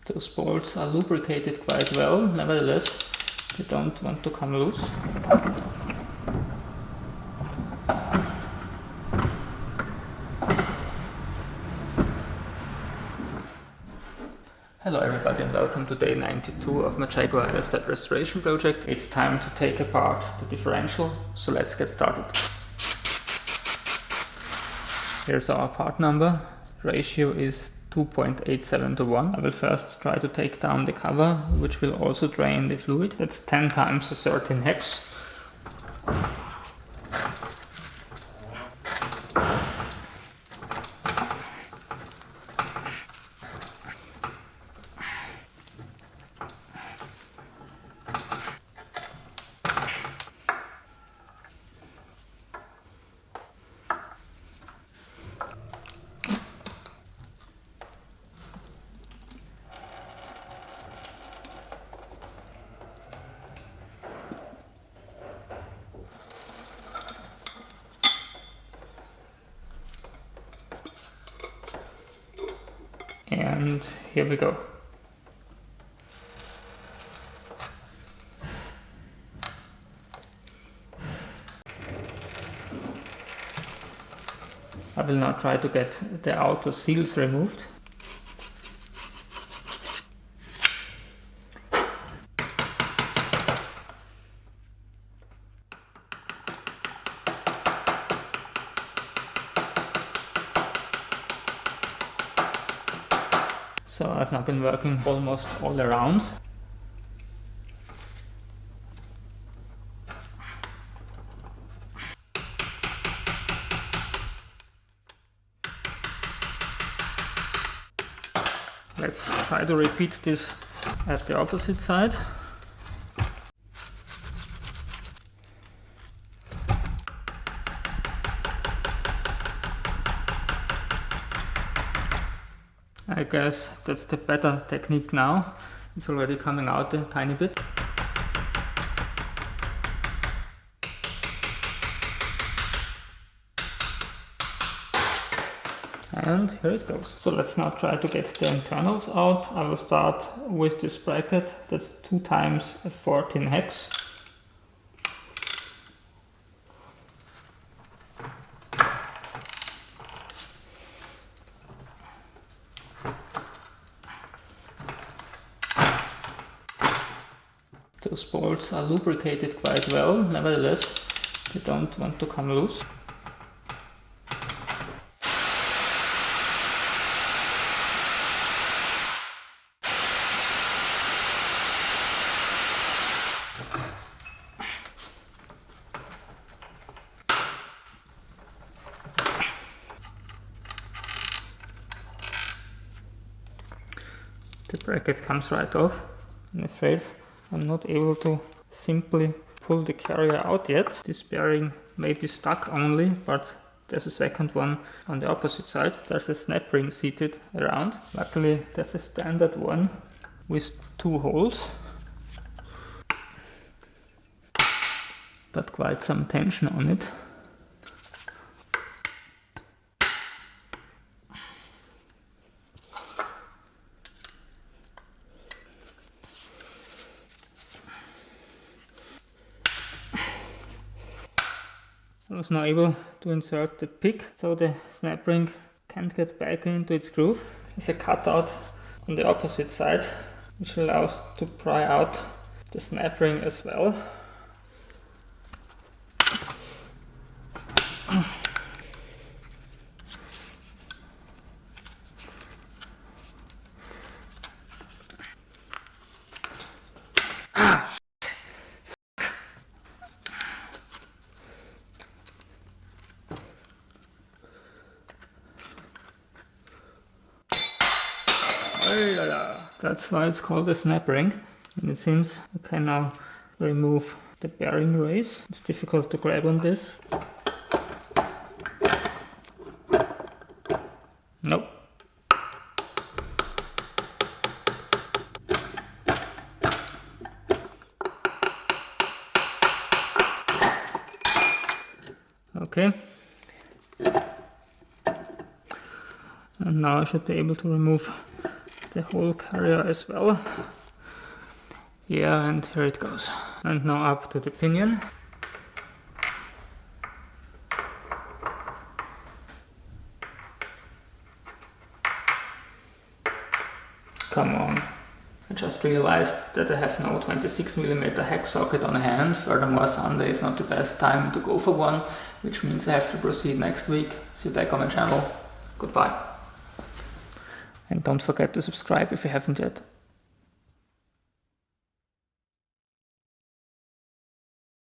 Those bolts are lubricated quite well, nevertheless they don't want to come loose. Hello everybody and welcome to day 92 of my Jaguar L-Step restoration project. It's time to take apart the differential, so let's get started. Here's our part number. The ratio is 2.87 to 1. I will first try to take down the cover, which will also drain the fluid. That's 10 times the 13 hex. And here we go. I will now try to get the outer seals removed. So I've now been working almost all around. Let's try to repeat this at the opposite side. I guess that's the better technique now. It's already coming out a tiny bit. And here it goes. So let's now try to get the internals out. I will start with this bracket. That's 2 times a 14 hex. Those bolts are lubricated quite well, nevertheless they don't want to come loose. The bracket comes right off. I'm afraid I'm not able to simply pull the carrier out yet. This bearing may be stuck only, but there's a second one on the opposite side. There's a snap ring seated around. Luckily that's a standard one with 2 holes, but quite some tension on it. I was now able to insert the pick, so the snap ring can't get back into its groove. There's a cutout on the opposite side, which allows to pry out the snap ring as well. That's why it's called a snap ring, and it seems I can now remove the bearing race. It's difficult to grab on this. Nope. Okay. And now I should be able to remove the whole carrier as well. Yeah, and here it goes. And now up to the pinion. Come on. I just realized that I have no 26mm hex socket on hand. Furthermore, Sunday is not the best time to go for one, which means I have to proceed next week. See you back on my channel. Goodbye. And don't forget to subscribe if you haven't yet.